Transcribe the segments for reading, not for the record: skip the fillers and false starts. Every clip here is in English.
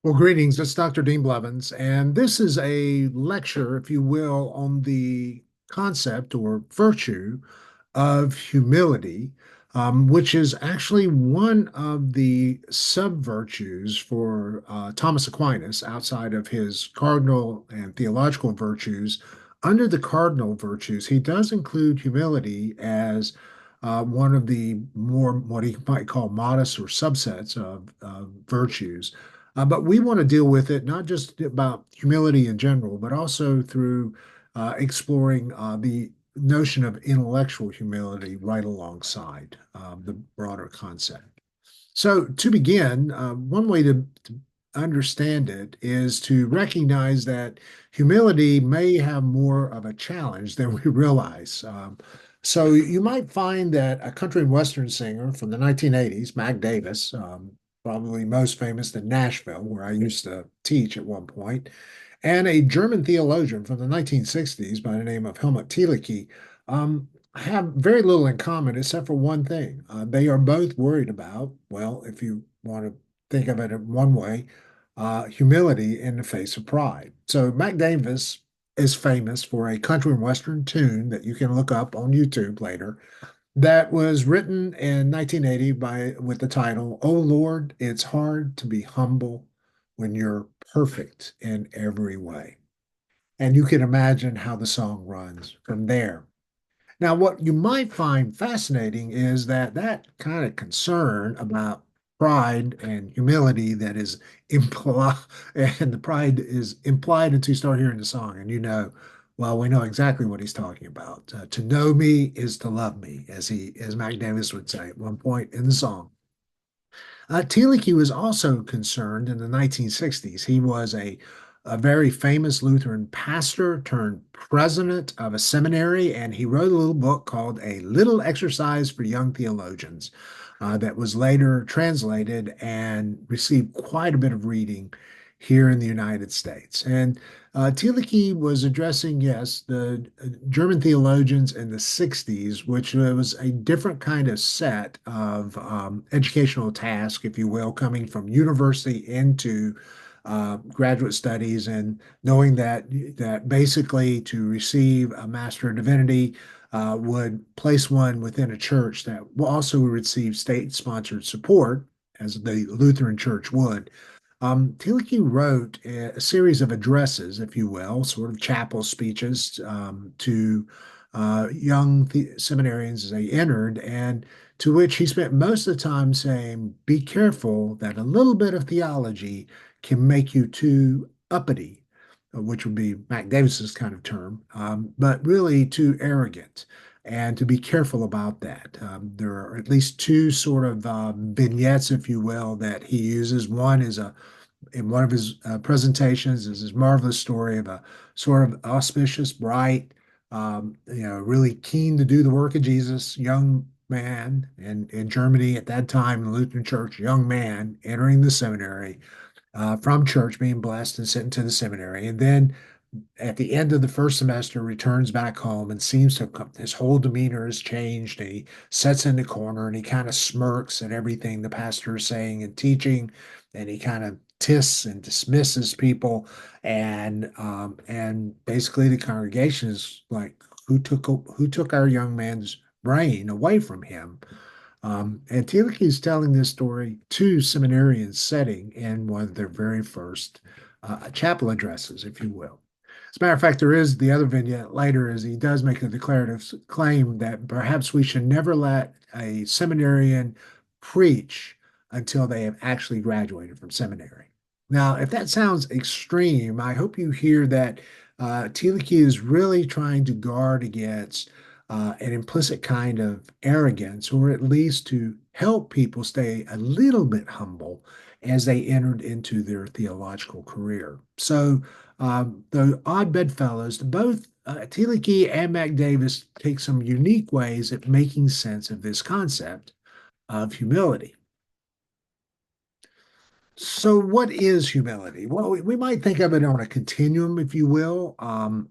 Well, greetings. It's Dr. Dean Blevins, and this is a lecture, if you will, on the concept or virtue of humility, which is actually one of the sub-virtues for Thomas Aquinas outside of his cardinal and theological virtues. Under the cardinal virtues, he does include humility as one of the more what he might call modest or subsets of virtues. But we want to deal with it not just about humility in general, but also through exploring the notion of intellectual humility right alongside the broader concept. So, to begin, one way to understand it is to recognize that humility may have more of a challenge than we realize. So, you might find that a country and western singer from the 1980s, Mac Davis, probably most famous in Nashville, where I used to teach at one point, and a German theologian from the 1960s by the name of Helmut Thielicke have very little in common except for one thing. They are both worried about, well, if you want to think of it in one way, humility in the face of pride. So Mac Davis is famous for a country and western tune that you can look up on YouTube later that was written in 1980 by with the title "Oh Lord, it's hard to be humble when you're perfect in every way." And you can imagine how the song runs from there. Now, what you might find fascinating is that that kind of concern about pride and humility that is implied, and the pride is implied until you start hearing the song, and well, we know exactly what he's talking about. To know me is to love me, as Mac Davis would say at one point in the song. Thielicke was also concerned in the 1960s. He was a very famous Lutheran pastor turned president of a seminary, and he wrote a little book called A Little Exercise for Young Theologians that was later translated and received quite a bit of reading here in the United States. And Thielicke was addressing, yes, the German theologians in the 60s, which was a different kind of set of educational task, if you will, coming from university into graduate studies and knowing that basically to receive a Master of Divinity would place one within a church that will also receive state-sponsored support, as the Lutheran Church would. Thielicke wrote a series of addresses, if you will, sort of chapel speeches to young seminarians as they entered, and to which he spent most of the time saying, "Be careful that a little bit of theology can make you too uppity," which would be Mac Davis's kind of term, but really too arrogant. And to be careful about that. There are at least two sort of vignettes, if you will, that he uses. One is in one of his presentations is his marvelous story of a sort of auspicious, bright, really keen to do the work of Jesus, young man in Germany at that time, the Lutheran Church, young man entering the seminary from church, being blessed and sent into the seminary. And then at the end of the first semester returns back home and seems to his whole demeanor has changed, and he sits in the corner and he kind of smirks at everything the pastor is saying and teaching, and he kind of tists and dismisses people, and basically the congregation is like, who took our young man's brain away from him? And Thielicke is telling this story to seminarians setting in one of their very first chapel addresses, if you will. As a matter of fact, there is the other vignette later as he does make a declarative claim that perhaps we should never let a seminarian preach until they have actually graduated from seminary. Now, if that sounds extreme, I hope you hear that Thielicke is really trying to guard against an implicit kind of arrogance, or at least to help people stay a little bit humble as they entered into their theological career. So, the odd bedfellows, both Thielicke and Mac Davis take some unique ways at making sense of this concept of humility. So, what is humility? Well, we might think of it on a continuum, if you will,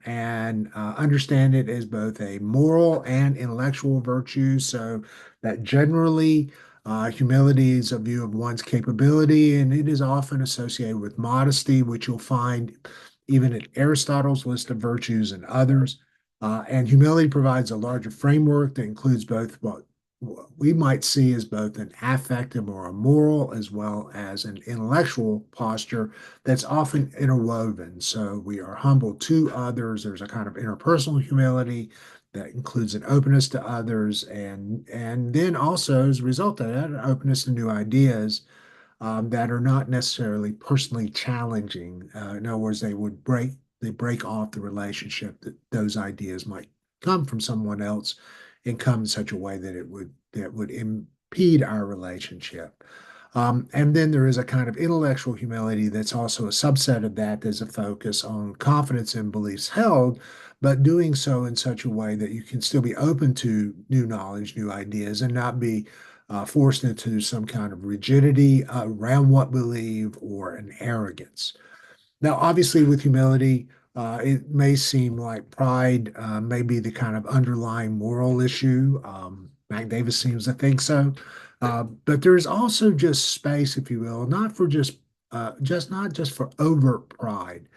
and understand it as both a moral and intellectual virtue. So, that generally Humility is a view of one's capability, and it is often associated with modesty, which you'll find even in Aristotle's list of virtues and others. And humility provides a larger framework that includes both what we might see as both an affective or a moral, as well as an intellectual posture that's often interwoven. So we are humble to others. There's a kind of interpersonal humility that includes an openness to others, and then also as a result of that, an openness to new ideas that are not necessarily personally challenging. In other words, they break off the relationship that those ideas might come from someone else and come in such a way that it would impede our relationship. And then there is a kind of intellectual humility that's also a subset of that. There's a focus on confidence in beliefs held, but doing so in such a way that you can still be open to new knowledge, new ideas, and not be forced into some kind of rigidity around what believe or an arrogance. Now, obviously, with humility, it may seem like pride may be the kind of underlying moral issue. Mac Davis seems to think so. But there's also just space, if you will, not for just not just for overt pride,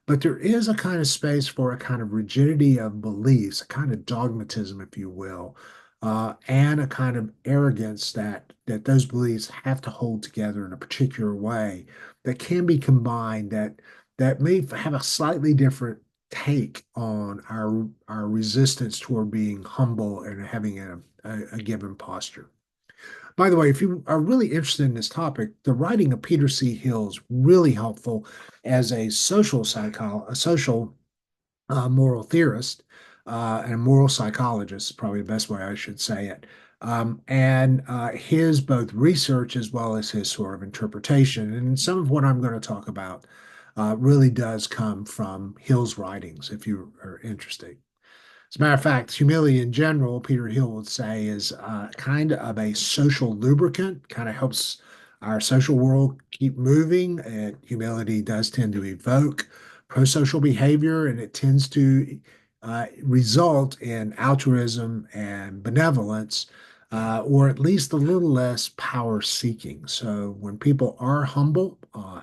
but there is a kind of space for a kind of rigidity of beliefs, a kind of dogmatism, if you will, and a kind of arrogance that those beliefs have to hold together in a particular way that can be combined that may have a slightly different take on our resistance toward being humble and having a given posture. By the way, if you are really interested in this topic, the writing of Peter C. Hill is really helpful as a social moral theorist and a moral psychologist, is probably the best way I should say it. And his both research as well as his sort of interpretation. And some of what I'm going to talk about really does come from Hill's writings, if you are interested. As a matter of fact, humility in general, Peter Hill would say, is kind of a social lubricant, kind of helps our social world keep moving. And humility does tend to evoke pro-social behavior, and it tends to result in altruism and benevolence, or at least a little less power seeking. So when people are humble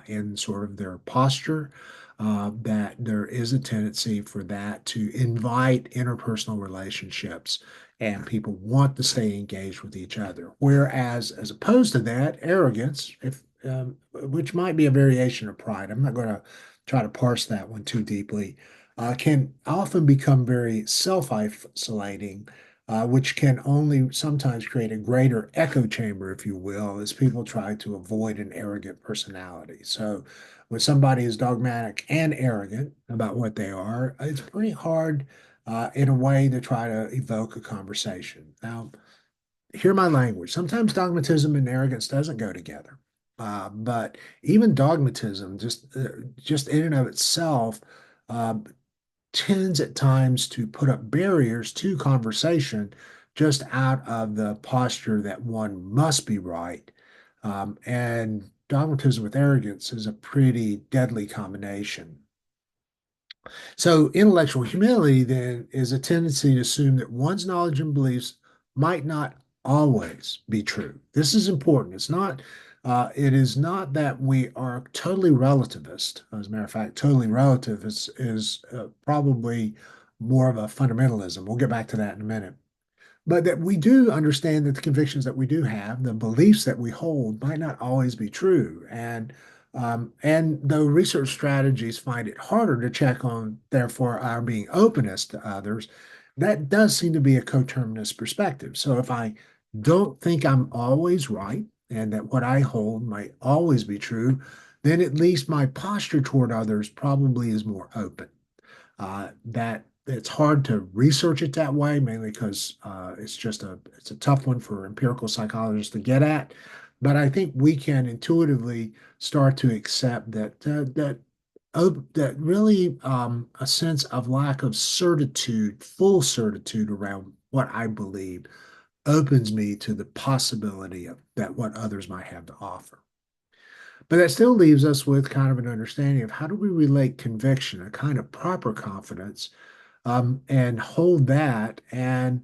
in sort of their posture, that there is a tendency for that to invite interpersonal relationships and people want to stay engaged with each other. Whereas, as opposed to that, arrogance, if which might be a variation of pride, I'm not going to try to parse that one too deeply, can often become very self-isolating, which can only sometimes create a greater echo chamber, if you will, as people try to avoid an arrogant personality. So when somebody is dogmatic and arrogant about what they are, it's pretty hard in a way to try to evoke a conversation. Now, hear my language. Sometimes dogmatism and arrogance doesn't go together. But even dogmatism, just in and of itself, uh, tends at times to put up barriers to conversation just out of the posture that one must be right. And dogmatism with arrogance is a pretty deadly combination. So, intellectual humility then is a tendency to assume that one's knowledge and beliefs might not always be true. This is important. It is not that we are totally relativist. As a matter of fact, totally relative is probably more of a fundamentalism. We'll get back to that in a minute, but that we do understand that the convictions that we do have, the beliefs that we hold, might not always be true. And though research strategies find it harder to check on, therefore, our being openness to others, that does seem to be a coterminous perspective. So if I don't think I'm always right and that what I hold might always be true, then at least my posture toward others probably is more open. That it's hard to research it that way, mainly because it's a tough one for empirical psychologists to get at. But I think we can intuitively start to accept that really a sense of lack of certitude, full certitude around what I believe opens me to the possibility of that what others might have to offer. But that still leaves us with kind of an understanding of how do we relate conviction, a kind of proper confidence, and hold that. And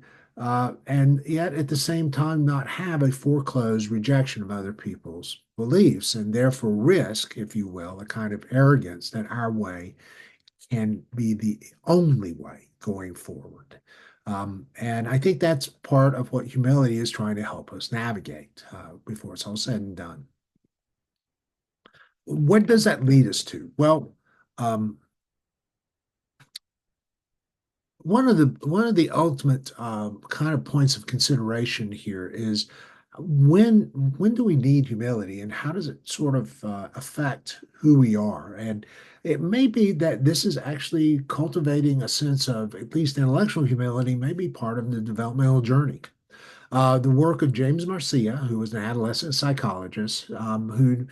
and yet at the same time not have a foreclosed rejection of other people's beliefs and therefore risk, if you will, a kind of arrogance that our way can be the only way going forward. And I think that's part of what humility is trying to help us navigate before it's all said and done. What does that lead us to? Well, um, one of the ultimate kind of points of consideration here is when do we need humility and how does it sort of affect who we are? And it may be that this is actually cultivating a sense of at least intellectual humility may be part of the developmental journey. The work of James Marcia, who was an adolescent psychologist, who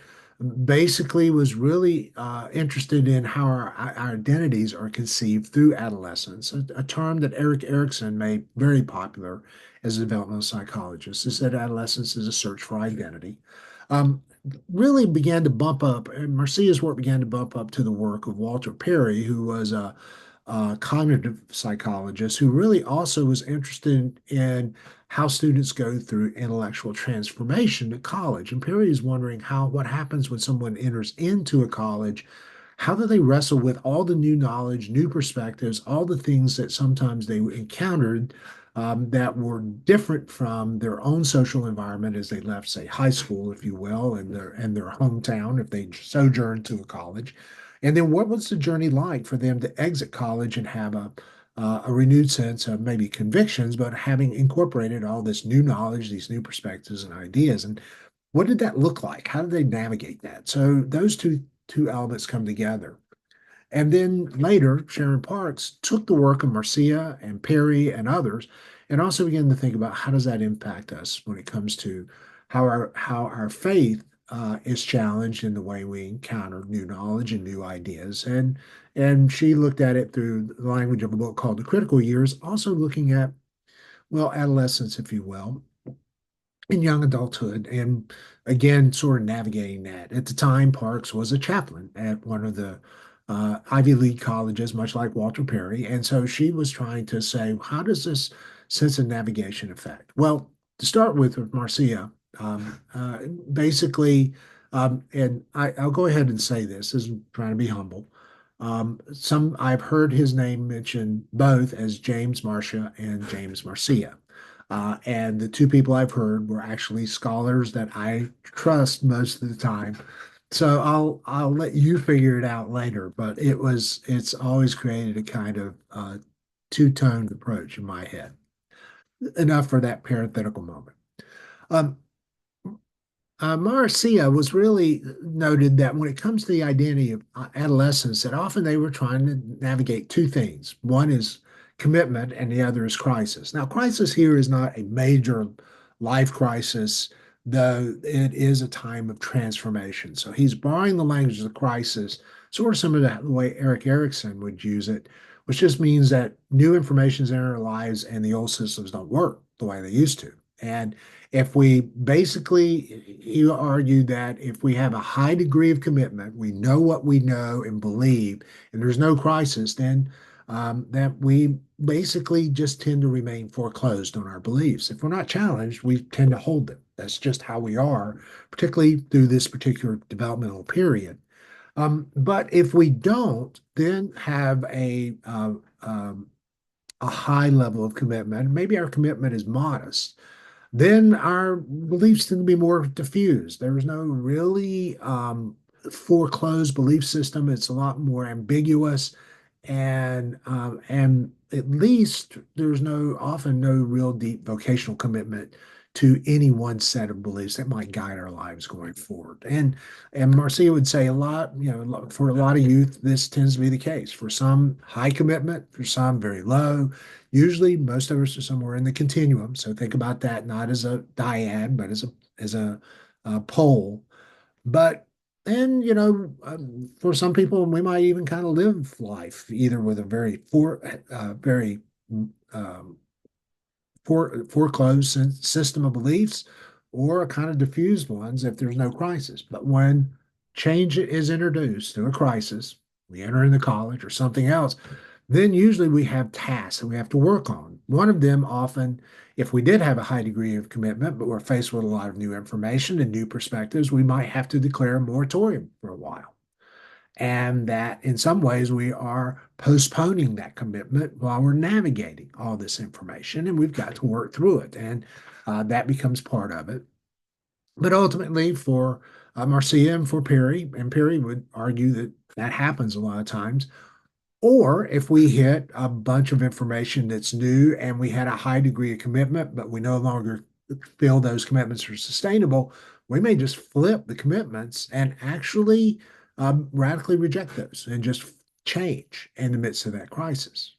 basically was really interested in how our identities are conceived through adolescence, a term that Erik Erikson made very popular as a developmental psychologist, is that adolescence is a search for identity. Um, Really began to bump up, and Marcia's work began to bump up to the work of Walter Perry, who was a cognitive psychologist who really also was interested in how students go through intellectual transformation at college. And Perry is wondering what happens when someone enters into a college. How do they wrestle with all the new knowledge, new perspectives, all the things that sometimes they encountered that were different from their own social environment as they left, say, high school, if you will, and their hometown if they sojourned to a college. And then what was the journey like for them to exit college and have a renewed sense of maybe convictions, but having incorporated all this new knowledge, these new perspectives and ideas? And what did that look like? How did they navigate that? So those two elements come together. And then later, Sharon Parks took the work of Marcia and Perry and others, and also began to think about how does that impact us when it comes to how our faith is challenged in the way we encounter new knowledge and new ideas. And she looked at it through the language of a book called The Critical Years, also looking at, well, adolescence, if you will, in young adulthood, and again, sort of navigating that. At the time, Parks was a chaplain at one of the Ivy League colleges, much like Walter Perry. And so she was trying to say, how does this sense of navigation affect? Well, to start with Marcia, basically, and I'll go ahead and say this, as I'm trying to be humble. Some I've heard his name mentioned both as James Marcia and James Marcia. And the two people I've heard were actually scholars that I trust most of the time. So I'll let you figure it out later, but it's always created a kind of two-toned approach in my head. Enough for that parenthetical moment. Um, Marcia was really noted that when it comes to the identity of adolescents, that often they were trying to navigate two things. One is commitment, and the other is crisis. Now, crisis here is not a major life crisis, though it is a time of transformation. So he's borrowing the language of the crisis, sort of similar to the way Erik Erikson would use it, which just means that new information is in our lives and the old systems don't work the way they used to. And if we basically, you argue that if we have a high degree of commitment, we know what we know and believe, and there's no crisis, then that we basically just tend to remain foreclosed on our beliefs. If we're not challenged, we tend to hold them. That's just how we are, particularly through this particular developmental period. But if we don't, then have a high level of commitment, maybe our commitment is modest, then our beliefs tend to be more diffused. There is no really foreclosed belief system. It's a lot more ambiguous, and at least there's often no real deep vocational commitment to any one set of beliefs that might guide our lives going forward. And Marcia would say a lot, for a lot of youth, this tends to be the case. For some, high commitment, for some, very low. Usually, most of us are somewhere in the continuum. So think about that not as a dyad, but as a pole. But then, for some people, we might even kind of live life either with a very um, foreclosed system of beliefs or a kind of diffused ones if there's no crisis. But when change is introduced to a crisis, we enter into college or something else, Then usually we have tasks that we have to work on. One of them often, if we did have a high degree of commitment, but we're faced with a lot of new information and new perspectives, we might have to declare a moratorium for a while. And that in some ways we are postponing that commitment while we're navigating all this information, and we've got to work through it. And that becomes part of it. But ultimately, for Marcia and for Perry, and Perry would argue that that happens a lot of times, or if we hit a bunch of information that's new and we had a high degree of commitment, but we no longer feel those commitments are sustainable, we may just flip the commitments and actually radically reject those and just change in the midst of that crisis.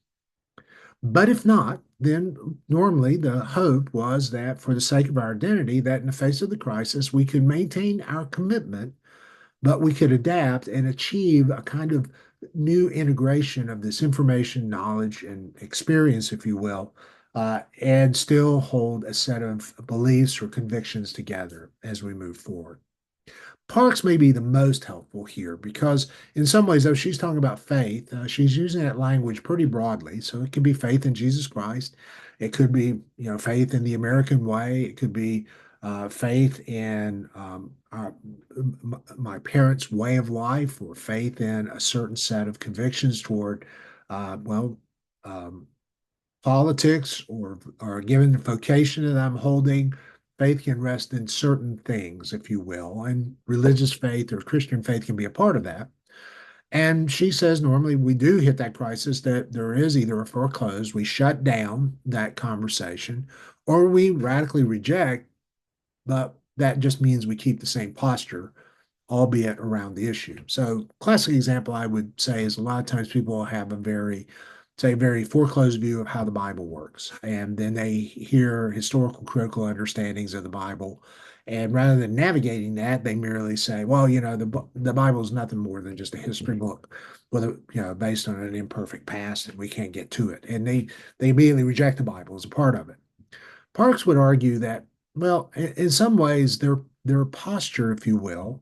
But if not, then normally the hope was that for the sake of our identity, that in the face of the crisis, we could maintain our commitment, but we could adapt and achieve a kind of new integration of this information, knowledge, and experience, if you will, and still hold a set of beliefs or convictions together as we move forward. Parks may be the most helpful here because, in some ways, though she's talking about faith, she's using that language pretty broadly. So it could be faith in Jesus Christ, it could be, faith in the American way, it could be faith in my parents' way of life, or faith in a certain set of convictions toward, well, um, politics or given the vocation that I'm holding, faith can rest in certain things, if you will, and religious faith or Christian faith can be a part of that. And she says normally we do hit that crisis that there is either a foreclose, we shut down that conversation, or we radically reject, but that just means we keep the same posture, albeit around the issue. So, classic example I would say is a lot of times people have a very foreclosed view of how the Bible works, and then they hear historical critical understandings of the Bible, and rather than navigating that, they merely say, "Well, the Bible is nothing more than just a history book, with based on an imperfect past, and we can't get to it," and they immediately reject the Bible as a part of it. Parks would argue that, well, in some ways, their posture, if you will,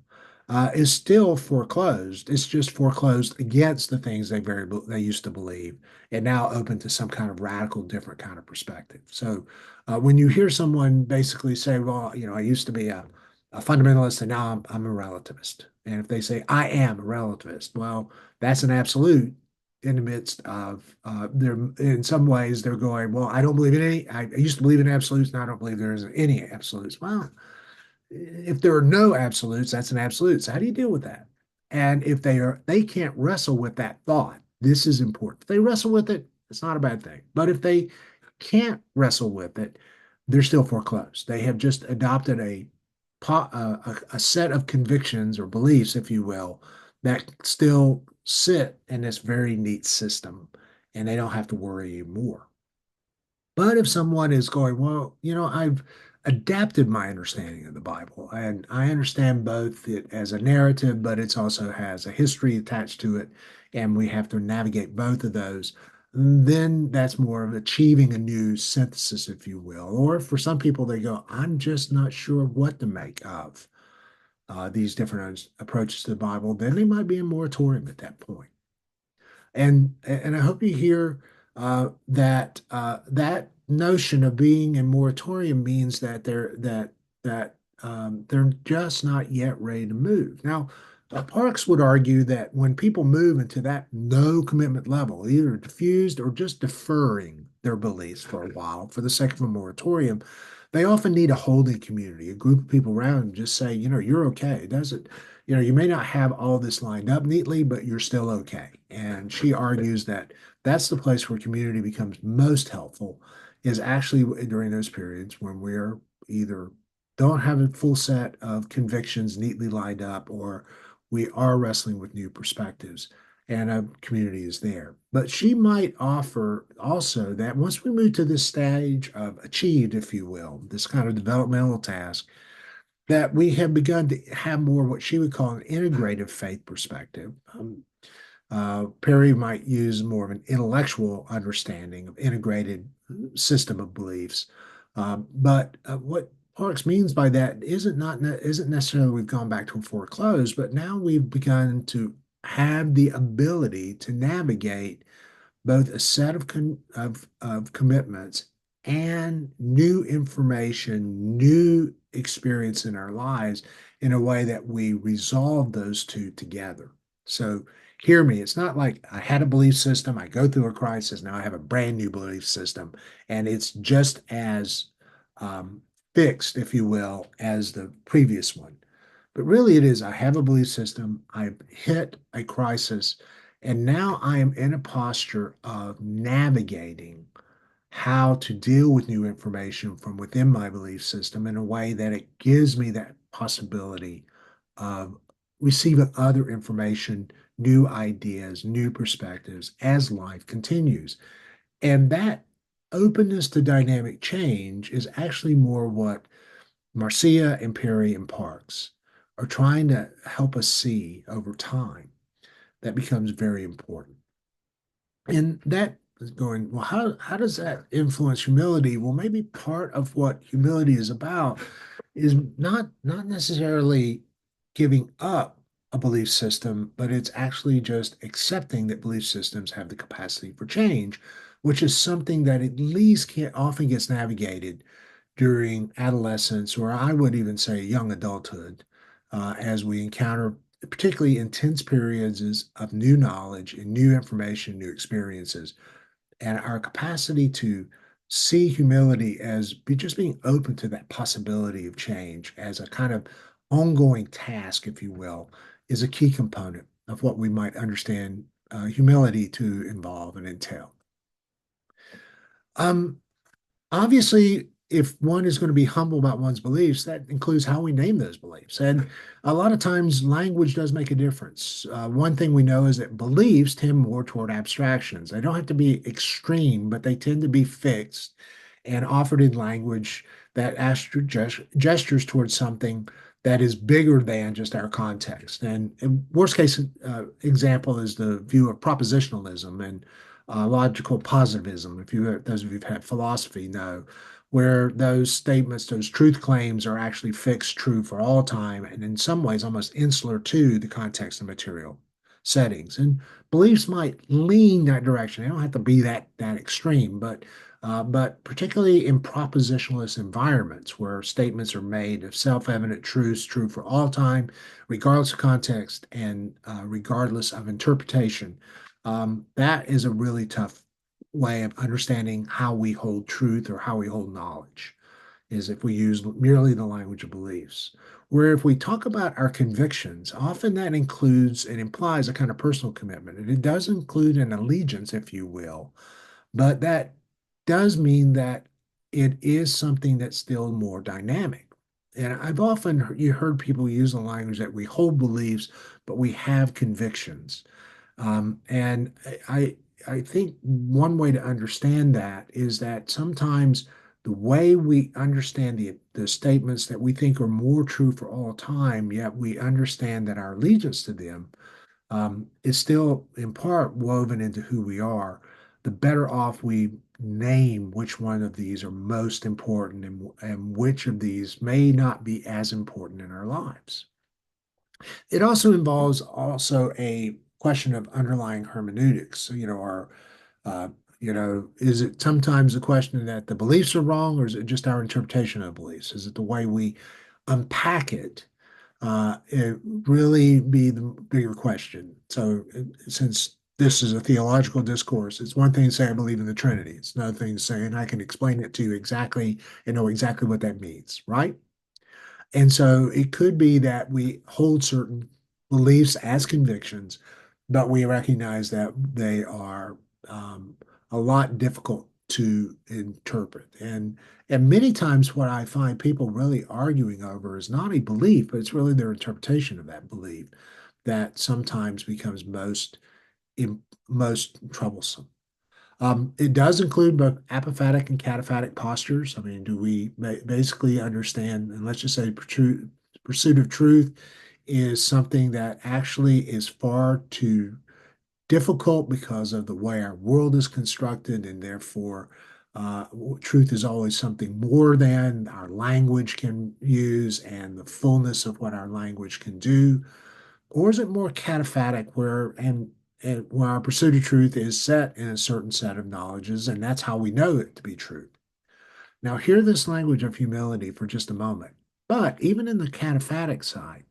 is still foreclosed. It's just foreclosed against the things they used to believe, and now open to some kind of radical, different kind of perspective. So, when you hear someone basically say, "Well, I used to be a fundamentalist, and now I'm a relativist," and if they say, "I am a relativist," well, that's an absolute in the midst of they're in some ways they're going, well, I don't believe in any. I used to believe in absolutes, now I don't believe there is any absolutes. Well, if there are no absolutes, that's an absolute. So how do you deal with that? And if they can't wrestle with that thought, this is important. If they wrestle with it, it's not a bad thing. But if they can't wrestle with it, they're still foreclosed. They have just adopted a set of convictions or beliefs, if you will, that still sit in this very neat system, and they don't have to worry anymore. But if someone is going, well, I've adapted my understanding of the Bible, and I understand both it as a narrative, but it also has a history attached to it, and we have to navigate both of those, then that's more of achieving a new synthesis, if you will. Or for some people, they go, I'm just not sure what to make of these different approaches to the Bible. Then they might be in moratorium at that point. And I hope you hear that notion of being in moratorium means that they're just not yet ready to move. Now, Parks would argue that when people move into that no commitment level, either diffused or just deferring their beliefs for a while for the sake of a moratorium, they often need a holding community, a group of people around them just say, you're okay. It doesn't, you may not have all this lined up neatly, but you're still okay. And she argues that that's the place where community becomes most helpful, is actually during those periods when we're either don't have a full set of convictions neatly lined up, or we are wrestling with new perspectives, and a community is there. But she might offer also that once we move to this stage of achieved, if you will, this kind of developmental task, that we have begun to have more what she would call an integrative faith perspective. Perry might use more of an intellectual understanding of integrated system of beliefs. But what Parks means by that isn't necessarily we've gone back to a foreclosed, but now we've begun to have the ability to navigate both a set of commitments and new information, new experience in our lives in a way that we resolve those two together. So hear me, it's not like I had a belief system, I go through a crisis, now I have a brand new belief system, and it's just as um, fixed, if you will, as the previous one. But really, it is I have a belief system, I've hit a crisis, and now I am in a posture of navigating how to deal with new information from within my belief system in a way that it gives me that possibility of receiving other information, new ideas, new perspectives as life continues. And that openness to dynamic change is actually more what Marcia and Perry and Parks are trying to help us see over time. That becomes very important. And that is going, well, how does that influence humility? Well, maybe part of what humility is about is not necessarily giving up a belief system, but it's actually just accepting that belief systems have the capacity for change, which is something that at least can often gets navigated during adolescence, or I would even say young adulthood, as we encounter particularly intense periods of new knowledge and new information, new experiences, and our capacity to see humility as just being open to that possibility of change as a kind of ongoing task, if you will, is a key component of what we might understand humility to involve and entail. Um, Obviously, if one is going to be humble about one's beliefs, that includes how we name those beliefs. And a lot of times, language does make a difference. One thing we know is that beliefs tend more toward abstractions. They don't have to be extreme, but they tend to be fixed and offered in language that gestures towards something that is bigger than just our context. And worst case example is the view of propositionalism and logical positivism. If you those of you who've had philosophy know, where those statements, those truth claims, are actually fixed true for all time, and in some ways almost insular to the context and material settings. And beliefs might lean that direction. They don't have to be that extreme, but particularly in propositionalist environments where statements are made of self-evident truths, true for all time, regardless of context and regardless of interpretation, that is a really tough way of understanding how we hold truth or how we hold knowledge, is if we use merely the language of beliefs. Where if we talk about our convictions, often that includes and implies a kind of personal commitment. And it does include an allegiance, if you will, but that does mean that it is something that's still more dynamic. And I've often heard people use the language that we hold beliefs, but we have convictions. And I think one way to understand that is that sometimes the way we understand the statements that we think are more true for all time, yet we understand that our allegiance to them is still in part woven into who we are, the better off we name which one of these are most important and which of these may not be as important in our lives. It also involves also a question of underlying hermeneutics. So, or uh, is it sometimes a question that the beliefs are wrong, or is it just our interpretation of beliefs? Is it the way we unpack it? It really be the bigger question. So, since this is a theological discourse, it's one thing to say I believe in the Trinity. It's another thing to say, and I can explain it to you exactly and know exactly what that means, right? And so it could be that we hold certain beliefs as convictions, but we recognize that they are um, a lot difficult to interpret. And many times what I find people really arguing over is not a belief, but it's really their interpretation of that belief that sometimes becomes most troublesome. It does include both apophatic and cataphatic postures. I mean, do we basically understand, and let's just say pursuit of truth is something that actually is far too difficult because of the way our world is constructed, and therefore truth is always something more than our language can use and the fullness of what our language can do? Or is it more cataphatic where, and where our pursuit of truth is set in a certain set of knowledges, and that's how we know it to be true. Now, hear this language of humility for just a moment. But even in the cataphatic side,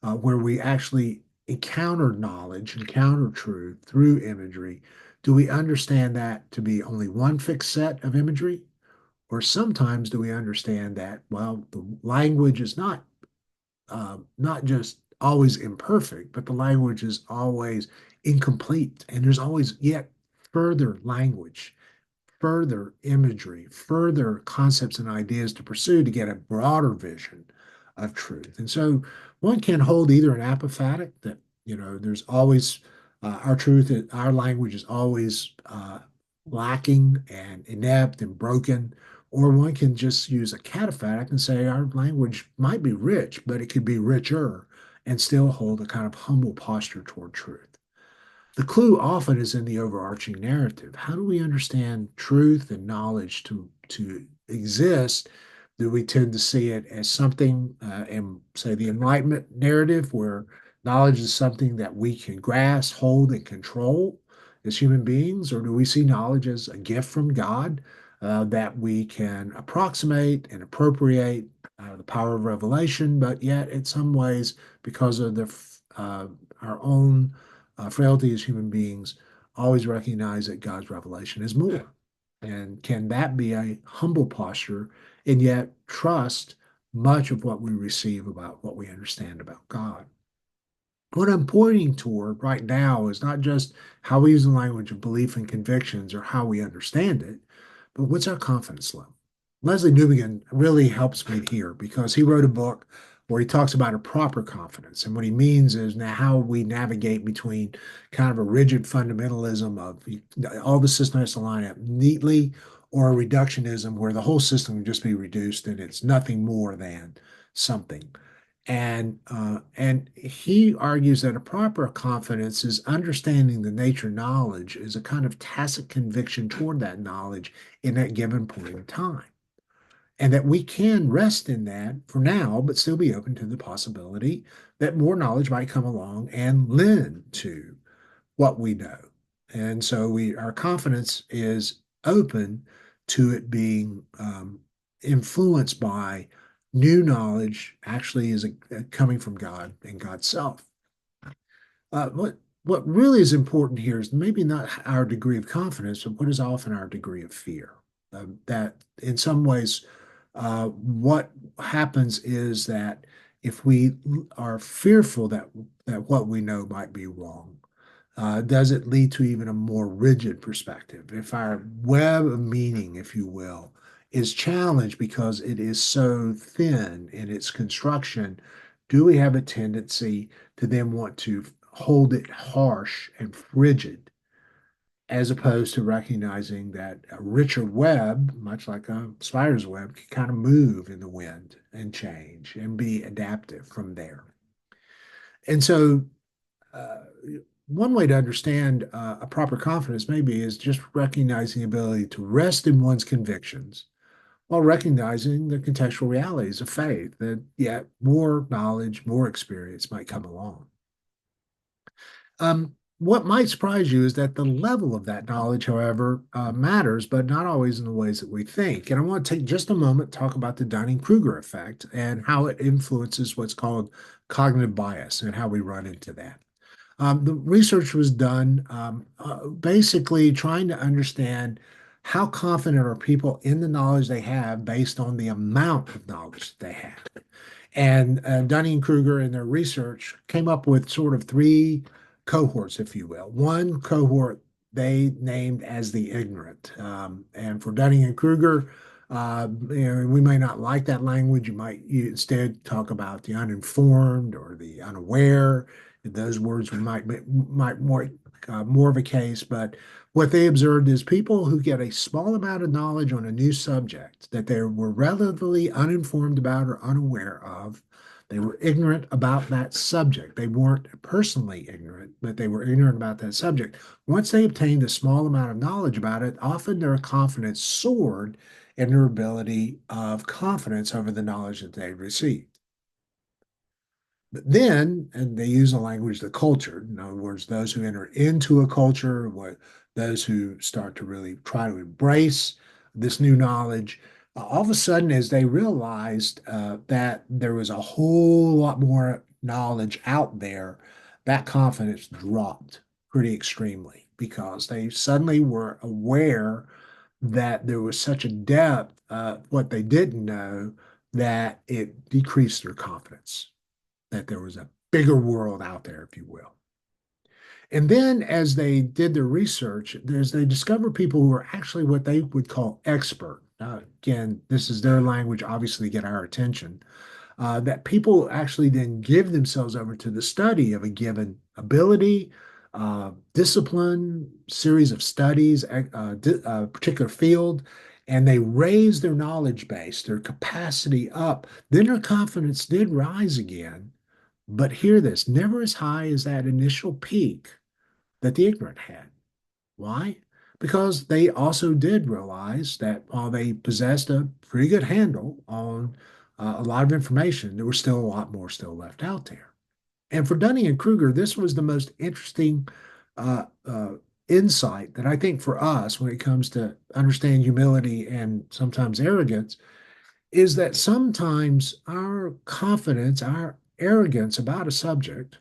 where we actually encounter knowledge, encounter truth through imagery, do we understand that to be only one fixed set of imagery? Or sometimes do we understand that, well, the language is not just always imperfect, but the language is always incomplete, and there's always yet further language, further imagery, further concepts and ideas to pursue to get a broader vision of truth. And so one can hold either an apophatic that, there's always our truth, our language is always lacking and inept and broken, or one can just use a cataphatic and say our language might be rich, but it could be richer and still hold a kind of humble posture toward truth. The clue often is in the overarching narrative. How do we understand truth and knowledge to exist? Do we tend to see it as something in, say, the Enlightenment narrative, where knowledge is something that we can grasp, hold, and control as human beings? Or do we see knowledge as a gift from God that we can approximate and appropriate the power of revelation, but yet, in some ways, because of our own frailty as human beings, always recognize that God's revelation is more. And can that be a humble posture and yet trust much of what we receive about what we understand about God? What I'm pointing toward right now is not just how we use the language of belief and convictions or how we understand it, but what's our confidence level? Leslie Newbigin really helps me here because he wrote a book where he talks about a proper confidence. And what he means is now how we navigate between kind of a rigid fundamentalism of all the system has to line up neatly, or a reductionism where the whole system can just be reduced and it's nothing more than something. And he argues that a proper confidence is understanding the nature of knowledge is a kind of tacit conviction toward that knowledge in that given point in time. And that we can rest in that for now, but still be open to the possibility that more knowledge might come along and lend to what we know. And so our confidence is open to it being influenced by new knowledge actually is coming from God and God's self. What really is important here is maybe not our degree of confidence, but what is often our degree of fear. That in some ways, what happens is that if we are fearful that what we know might be wrong, does it lead to even a more rigid perspective? If our web of meaning, if you will, is challenged because it is so thin in its construction, do we have a tendency to then want to hold it harsh and frigid, as opposed to recognizing that a richer web, much like a spider's web, can kind of move in the wind and change and be adaptive from there? And so, uh, one way to understand a proper confidence maybe is just recognizing the ability to rest in one's convictions while recognizing the contextual realities of faith, that yet more knowledge, more experience might come along. What might surprise you is that the level of that knowledge, however, matters, but not always in the ways that we think. And I want to take just a moment to talk about the Dunning-Kruger effect and how it influences what's called cognitive bias and how we run into that. The research was done basically trying to understand how confident are people in the knowledge they have based on the amount of knowledge they have. And Dunning-Kruger in their research came up with sort of three cohorts, if you will. One cohort they named as the ignorant. And for Dunning-Kruger, we may not like that language. You instead talk about the uninformed or the unaware. Those words might more of a case, but what they observed is people who get a small amount of knowledge on a new subject that they were relatively uninformed about or unaware of. They were ignorant about that subject. They weren't personally ignorant, but they were ignorant about that subject. Once they obtained a small amount of knowledge about it, often their confidence soared in their ability of confidence over the knowledge that they received. But then, and they use the language, the culture, in other words, those who enter into a culture, what those who start to really try to embrace this new knowledge, all of a sudden, as they realized that there was a whole lot more knowledge out there, that confidence dropped pretty extremely because they suddenly were aware that there was such a depth of what they didn't know that it decreased their confidence that there was a bigger world out there, if you will. And then as they did their research, they discovered people who were actually what they would call expert. Again, this is their language, obviously, to get our attention. That people actually then give themselves over to the study of a given ability, discipline, series of studies, a particular field, and they raise their knowledge base, their capacity up. Then their confidence did rise again, but hear this, never as high as that initial peak that the ignorant had. Why? Because they also did realize that while they possessed a pretty good handle on a lot of information, there was still a lot more still left out there. And for Dunning and Kruger, this was the most interesting uh, uh, insight that I think for us, when it comes to understand humility and sometimes arrogance, is that sometimes our confidence, our arrogance about a subject,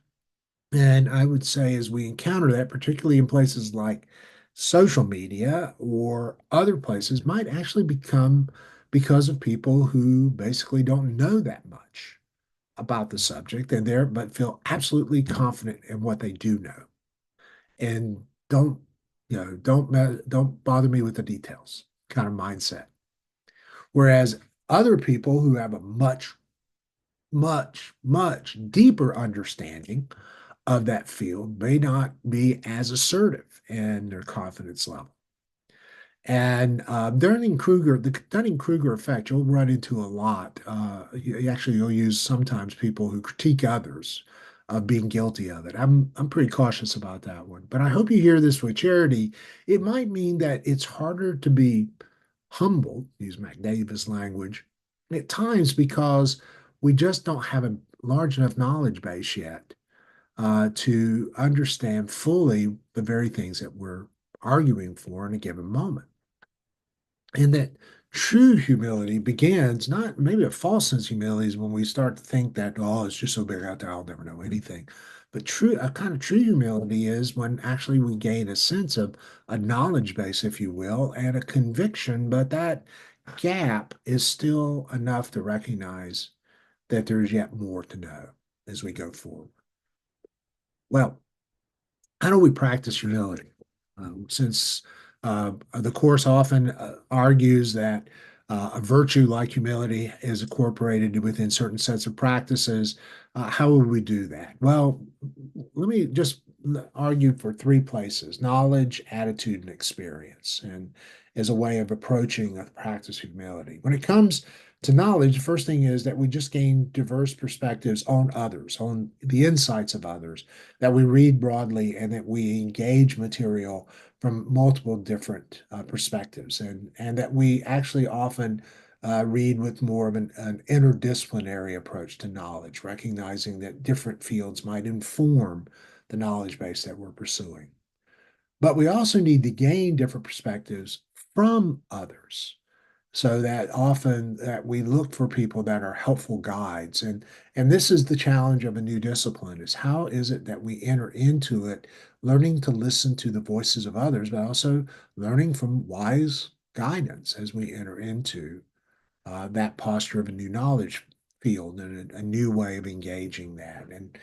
and I would say as we encounter that, particularly in places like social media or other places, might actually become because of people who basically don't know that much about the subject and there, but feel absolutely confident in what they do know and don't bother me with the details kind of mindset. Whereas other people who have a much, much, much deeper understanding of that field may not be as assertive in their confidence level. And Dunning-Kruger, the Dunning-Kruger effect, you'll run into a lot. You'll use sometimes people who critique others of being guilty of it. I'm pretty cautious about that one. But I hope you hear this with charity. It might mean that it's harder to be humble, use McDavis language, at times because we just don't have a large enough knowledge base yet to understand fully the very things that we're arguing for in a given moment. And that true humility begins not maybe a false sense of humility is when we start to think that, oh, it's just so big out there, I'll never know anything. But a kind of true humility is when actually we gain a sense of a knowledge base, if you will, and a conviction, but that gap is still enough to recognize that there's yet more to know as we go forward. Well, how do we practice humility? Since the Course often argues that a virtue like humility is incorporated within certain sets of practices, how would we do that? Well, let me just argue for three places: knowledge, attitude, and experience, and as a way of approaching the practice of humility. When it comes to knowledge, the first thing is that we just gain diverse perspectives on others, on the insights of others, that we read broadly, and that we engage material from multiple different perspectives, and that we actually often read with more of an interdisciplinary approach to knowledge, recognizing that different fields might inform the knowledge base that we're pursuing. But we also need to gain different perspectives from others so that often that we look for people that are helpful guides, and this is the challenge of a new discipline: is how is it that we enter into it learning to listen to the voices of others, but also learning from wise guidance as we enter into that posture of a new knowledge field and a new way of engaging that, and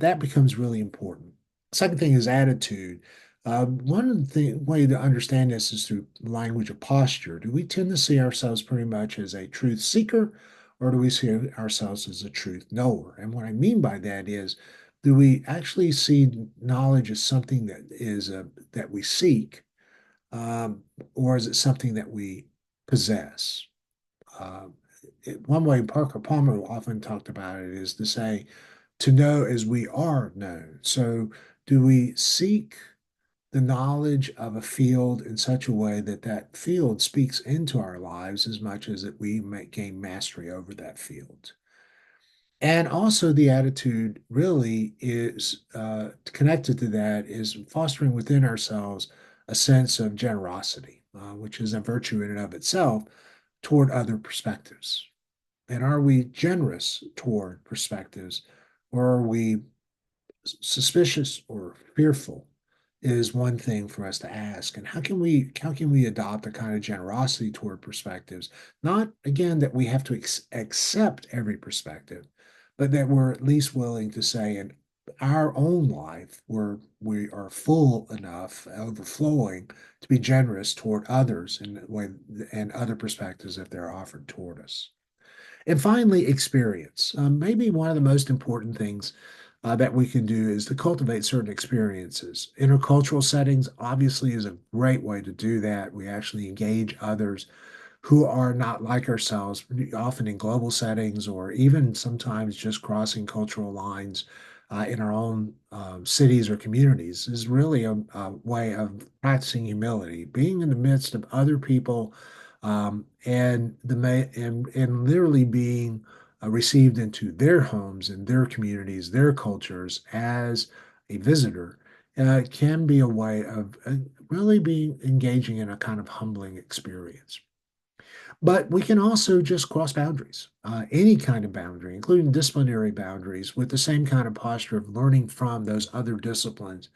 that becomes really important. Second thing is attitude. One of the way to understand this is through language of posture. Do we tend to see ourselves pretty much as a truth seeker, or do we see ourselves as a truth knower? And what I mean by that is, do we actually see knowledge as something that is that we seek, um, or is it something that we possess? Uh, One way Parker Palmer often talked about it is to say, to know as we are known. So, do we seek the knowledge of a field in such a way that that field speaks into our lives as much as that we may gain mastery over that field? And also, the attitude really is connected to that is fostering within ourselves a sense of generosity, which is a virtue in and of itself toward other perspectives. And are we generous toward perspectives, or are we suspicious or fearful? Is one thing for us to ask. And how can we adopt a kind of generosity toward perspectives? Not again that we have to accept every perspective, but that we're at least willing to say in our own life where we are full enough, overflowing, to be generous toward others in way and other perspectives if they're offered toward us. And finally, experience. Maybe one of the most important things that we can do is to cultivate certain experiences. Intercultural settings obviously is a great way to do that. We actually engage others who are not like ourselves, often in global settings or even sometimes just crossing cultural lines in our own cities or communities is really a way of practicing humility, being in the midst of other people and literally being received into their homes and their communities, their cultures as a visitor can be a way of really being engaging in a kind of humbling experience. But we can also just cross boundaries, any kind of boundary, including disciplinary boundaries, with the same kind of posture of learning from those other disciplines.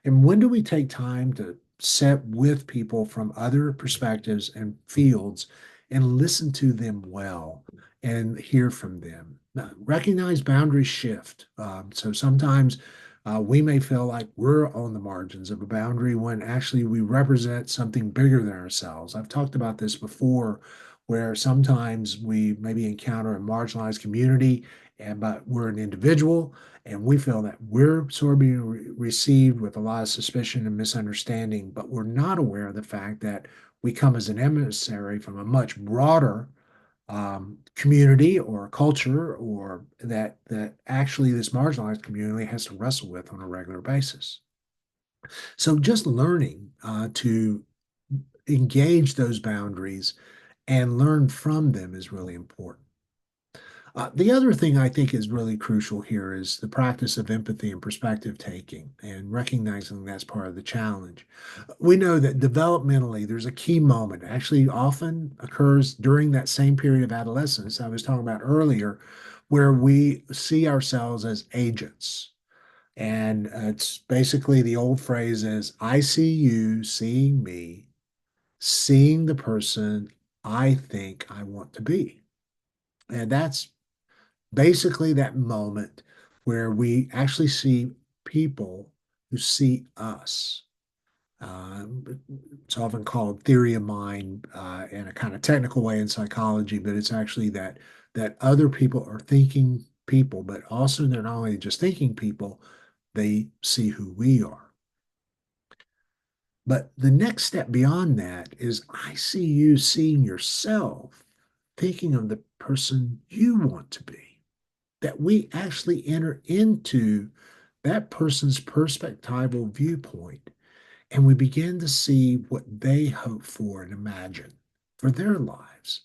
And when do we take time to sit with people from other perspectives and fields and listen to them well and hear from them? Recognize boundaries shift. So sometimes we may feel like we're on the margins of a boundary when actually we represent something bigger than ourselves. I've talked about this before, where sometimes we maybe encounter a marginalized community, and but we're an individual, and we feel that we're sort of being received with a lot of suspicion and misunderstanding, but we're not aware of the fact that we come as an emissary from a much broader community or culture, or that actually this marginalized community has to wrestle with on a regular basis. So just learning to engage those boundaries and learn from them is really important. The other thing I think is really crucial here is the practice of empathy and perspective taking and recognizing that's part of the challenge. We know that developmentally, there's a key moment, actually, often occurs during that same period of adolescence I was talking about earlier, where we see ourselves as agents. And it's basically the old phrase is, I see you seeing me, seeing the person I think I want to be. And that's basically that moment where we actually see people who see us. Uh, it's often called theory of mind in a kind of technical way in psychology, but it's actually that other people are thinking people, but also they're not only just thinking people, they see who we are. But the next step beyond that is I see you seeing yourself, thinking of the person you want to be, that we actually enter into that person's perspectival viewpoint and we begin to see what they hope for and imagine for their lives.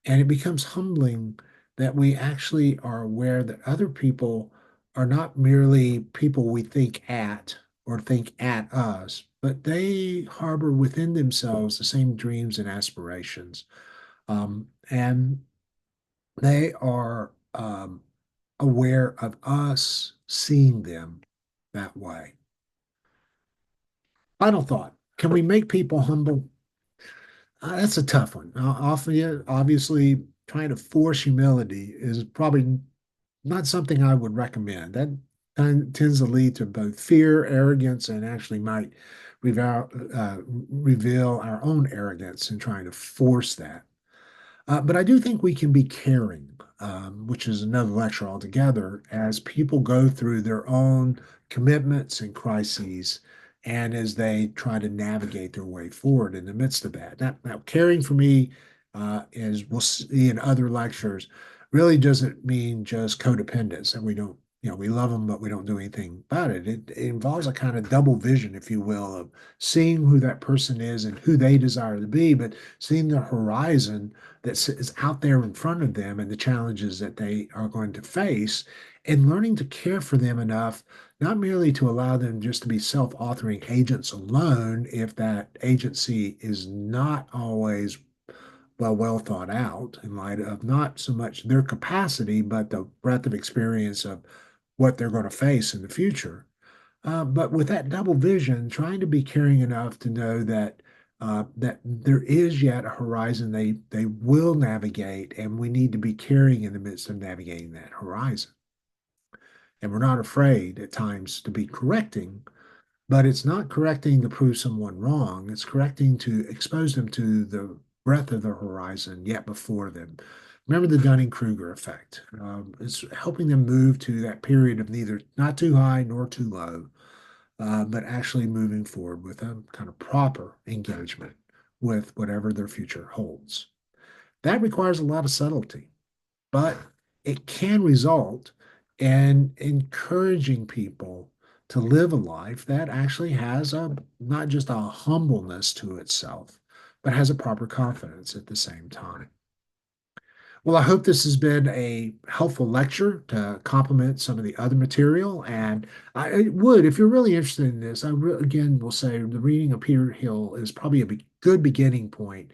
And it becomes humbling that we actually are aware that other people are not merely people we think at or think at us, but they harbor within themselves the same dreams and aspirations. And they are aware of us seeing them that way. Final thought. Can we make people humble? That's a tough one. Often, yeah, obviously, trying to force humility is probably not something I would recommend. That tends to lead to both fear, arrogance, and actually might reveal our own arrogance in trying to force that. But I do think we can be caring, which is another lecture altogether, as people go through their own commitments and crises and as they try to navigate their way forward in the midst of that. Now caring for me, as we'll see in other lectures, really doesn't mean just codependence, and we don't we love them, but we don't do anything about it. It involves a kind of double vision, if you will, of seeing who that person is and who they desire to be, but seeing the horizon that is out there in front of them and the challenges that they are going to face, and learning to care for them enough, not merely to allow them just to be self-authoring agents alone, if that agency is not always well thought out in light of not so much their capacity, but the breadth of experience of what they're going to face in the future. But with that double vision, trying to be caring enough to know that there is yet a horizon they will navigate, and we need to be caring in the midst of navigating that horizon. And we're not afraid at times to be correcting, but it's not correcting to prove someone wrong. It's correcting to expose them to the breadth of the horizon yet before them. Remember the Dunning-Kruger effect. It's helping them move to that period of neither not too high nor too low, but actually moving forward with a kind of proper engagement with whatever their future holds. That requires a lot of subtlety, but it can result in encouraging people to live a life that actually has a not just a humbleness to itself, but has a proper confidence at the same time. Well, I hope this has been a helpful lecture to complement some of the other material. And I would, if you're really interested in this, again will say the reading of Peter Hill is probably a good beginning point.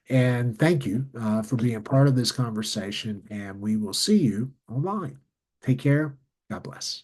And thank you for being a part of this conversation. And we will see you online. Take care. God bless.